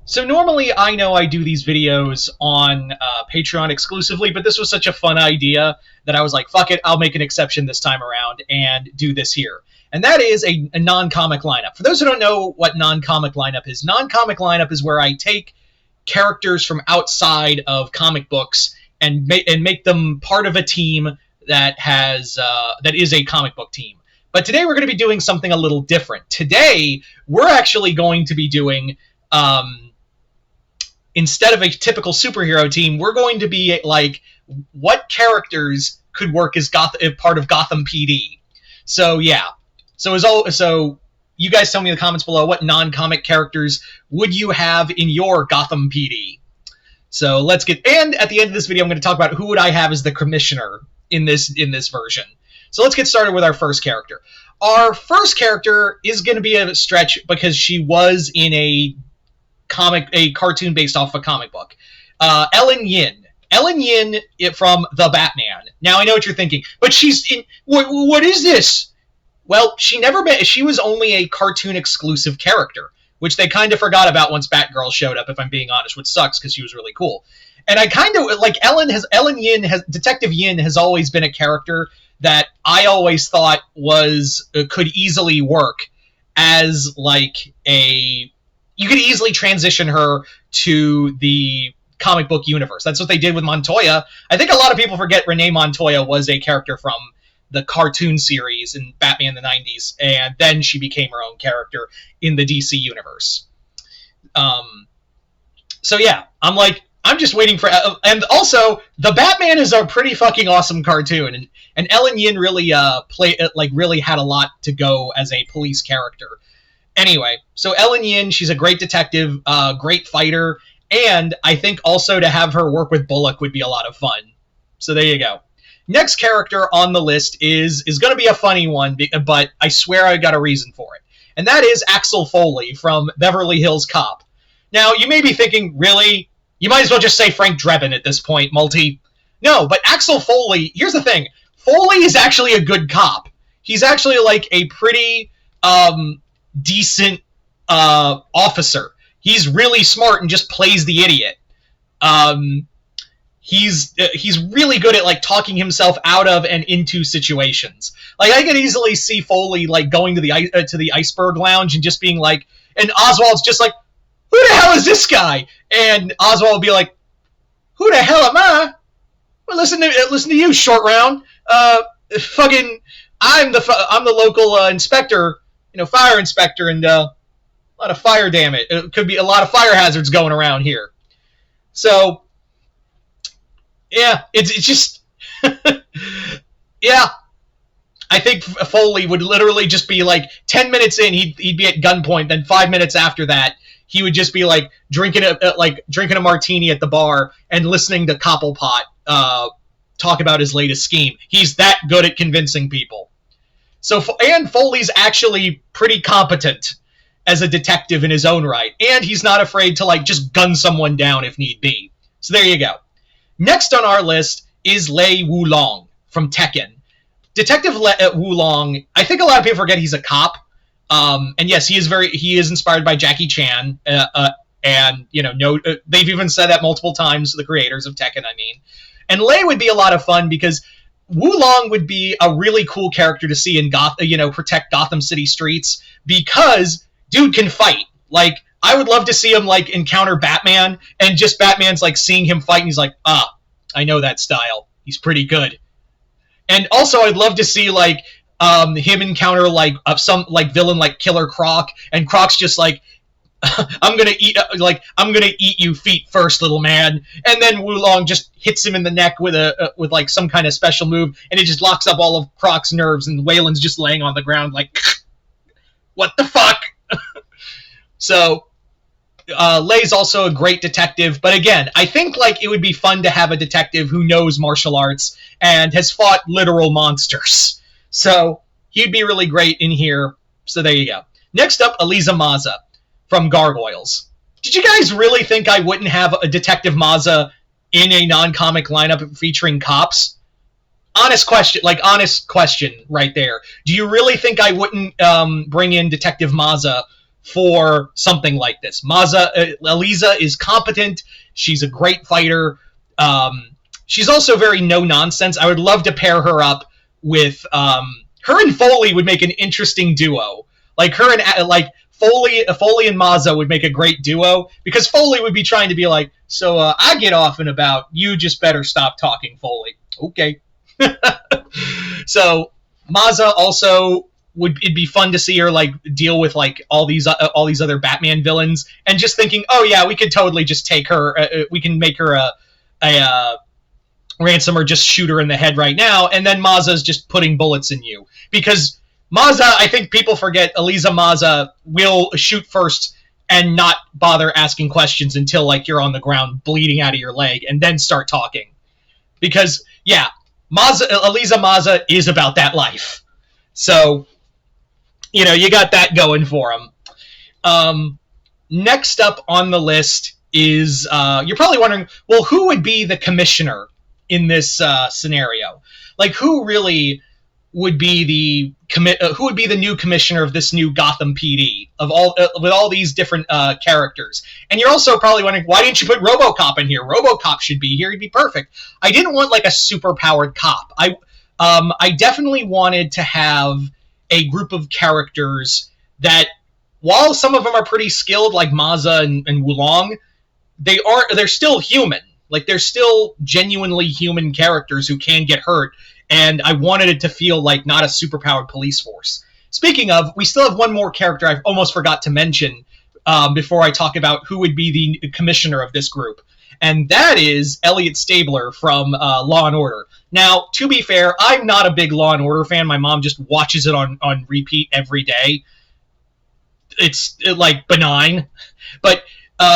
So normally I know I do these videos on Patreon exclusively, but this was such a fun idea that I was like, fuck it, I'll make an exception this time around and do this here. And that is a non-comic lineup. For those who don't know what non-comic lineup is where I take characters from outside of comic books and make them part of a team that is a comic book team. But today we're going to be doing something a little different. Today we're actually going to be doing instead of a typical superhero team, we're going to be like, what characters could work as part of Gotham PD? So yeah. So you guys tell me in the comments below, what non-comic characters would you have in your Gotham PD? So let's get, and at the end of this video, I'm going to talk about who would I have as the commissioner in this version. So let's get started with our first character. Our first character is going to be a stretch because she was in a cartoon based off a comic book. Ellen Yin. Ellen Yin from The Batman. Now I know what you're thinking, but she's in. What is this? Well, she was only a cartoon exclusive character, which they kind of forgot about once Batgirl showed up, if I'm being honest, which sucks because she was really cool. And I kind of like Detective Yin has always been a character that I always thought could easily work as like you could easily transition her to the comic book universe. That's what they did with Montoya. I think a lot of people forget Renee Montoya was a character from the cartoon series in Batman in the 90s, and then she became her own character in the DC universe. So yeah, I'm just waiting for, and also The Batman is a pretty fucking awesome cartoon, and Ellen Yin really really had a lot to go as a police character. Anyway, so Ellen Yin, she's a great detective, great fighter, and I think also to have her work with Bullock would be a lot of fun. So there you go. Next character on the list is going to be a funny one, but I swear I got a reason for it. And that is Axel Foley from Beverly Hills Cop. Now, you may be thinking, really? You might as well just say Frank Drebin at this point, Multi. No, but Axel Foley, here's the thing. Foley is actually a good cop. He's actually like a pretty decent officer. He's really smart and just plays the idiot. He's really good at like talking himself out of and into situations. Like I could easily see Foley like going to the Iceberg Lounge and just being like, and Oswald's just like, who the hell is this guy? And Oswald will be like, who the hell am I? Well, listen to you, Short Round. Fucking, I'm the local inspector, fire inspector, and a lot of fire. Damn it, it could be a lot of fire hazards going around here. So, yeah, it's just, yeah. I think Foley would literally just be like 10 minutes in, he'd be at gunpoint. Then 5 minutes after that, he would just be like drinking a martini at the bar and listening to Cobblepot talk about his latest scheme. He's that good at convincing people. So, and Foley's actually pretty competent as a detective in his own right, and he's not afraid to like just gun someone down if need be. So there you go. Next on our list is Lei Wulong from Tekken. Detective Wulong, I think a lot of people forget he's a cop. And yes, he is inspired by Jackie Chan. And they've even said that multiple times, the creators of Tekken, I mean. And Lei would be a lot of fun because Wulong would be a really cool character to see in protect Gotham City streets because dude can fight. Like, I would love to see him like encounter Batman and just Batman's like seeing him fight and he's like, I know that style. He's pretty good. And also I'd love to see like him encounter like some like villain like Killer Croc, and Croc's just like, I'm gonna eat you feet first, little man. And then Wulong just hits him in the neck with like some kind of special move, and it just locks up all of Croc's nerves, and Wayland's just laying on the ground like, what the fuck? So Lei's also a great detective, but again, I think like it would be fun to have a detective who knows martial arts and has fought literal monsters. So he'd be really great in here. So there you go. Next up, Eliza Maza from Gargoyles. Did you guys really think I wouldn't have a Detective Maza in a non-comic lineup featuring cops? Honest question right there. Do you really think I wouldn't bring in Detective Maza for something like this. Eliza is competent. She's a great fighter. She's also very no nonsense. I would love to pair her up with her and Foley would make an interesting duo. Like her and Foley and Mazza would make a great duo, because Foley would be trying to be like, so I get off and about. You just better stop talking, Foley. Okay. So Mazza also it'd be fun to see her like deal with like all these other Batman villains, and just thinking, oh yeah, we could totally just take her. We can make her a ransom, or just shoot her in the head right now, and then Mazza's just putting bullets in you, because Mazza, I think people forget, Eliza Mazza will shoot first and not bother asking questions until like you're on the ground bleeding out of your leg, and then start talking. Because yeah, Eliza Mazza is about that life. So, you know, you got that going for him. Next up on the list is, you're probably wondering, well, who would be the commissioner in this scenario? Like, who really would be the new commissioner of this new Gotham PD with all these different characters? And you're also probably wondering, why didn't you put RoboCop in here? RoboCop should be here; he'd be perfect. I didn't want like a super powered cop. I definitely wanted to have a group of characters that, while some of them are pretty skilled, like Mazza and Wulong, they're still human. Like, they're still genuinely human characters who can get hurt, and I wanted it to feel like not a superpowered police force. Speaking of, we still have one more character I almost forgot to mention before I talk about who would be the commissioner of this group, and that is Elliot Stabler from Law & Order. Now, to be fair, I'm not a big Law & Order fan. My mom just watches it on repeat every day. It's like benign. But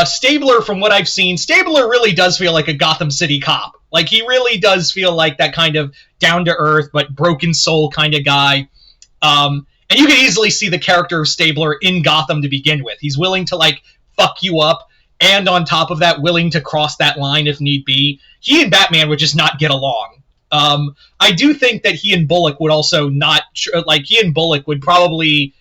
Stabler, from what I've seen, Stabler really does feel like a Gotham City cop. Like, he really does feel like that kind of down-to-earth but broken soul kind of guy. And you can easily see the character of Stabler in Gotham to begin with. He's willing to, like, fuck you up, and on top of that, willing to cross that line if need be. He and Batman would just not get along. I do think that he and Bullock would also not... Like, he and Bullock would probably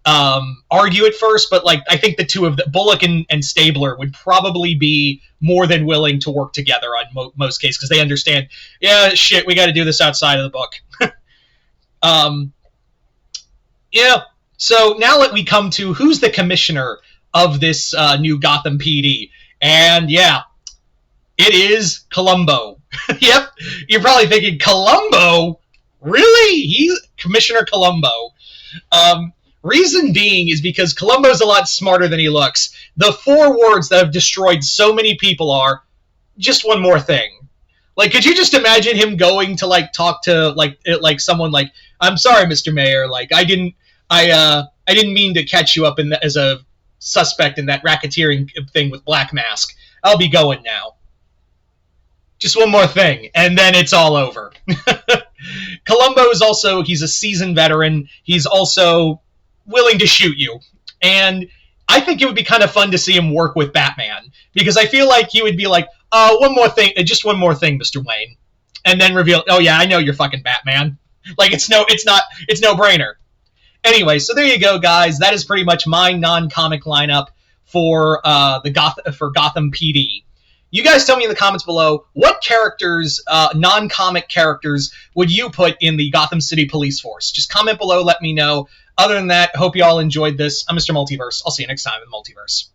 argue at first, but like I think the two of Bullock and Stabler would probably be more than willing to work together on most cases, because they understand, yeah, shit, we got to do this outside of the book. Yeah, so now let me come to who's the commissioner of this new Gotham PD, and yeah, it is Columbo. Yep, you're probably thinking, Columbo? Really? He's Commissioner Columbo. Reason being is because Columbo's a lot smarter than he looks. The 4 words that have destroyed so many people are, just one more thing. Like, could you just imagine him going to, like, talk to, like someone like, I'm sorry, Mr. Mayor, like, I didn't mean to catch you up as a suspect in that racketeering thing with Black Mask. I'll be going now. Just one more thing, and then it's all over. Columbo is also, he's a seasoned veteran. He's also willing to shoot you. And I think it would be kind of fun to see him work with Batman, because I feel like he would be like, one more thing, just one more thing, Mr. Wayne. And then reveal, oh yeah, I know you're fucking Batman. Like, it's no brainer. Anyway, so there you go, guys. That is pretty much my non-comic lineup for Gotham PD. You guys tell me in the comments below, what characters, non-comic characters, would you put in the Gotham City Police Force? Just comment below, let me know. Other than that, hope you all enjoyed this. I'm Mr. Multiverse. I'll see you next time in the Multiverse.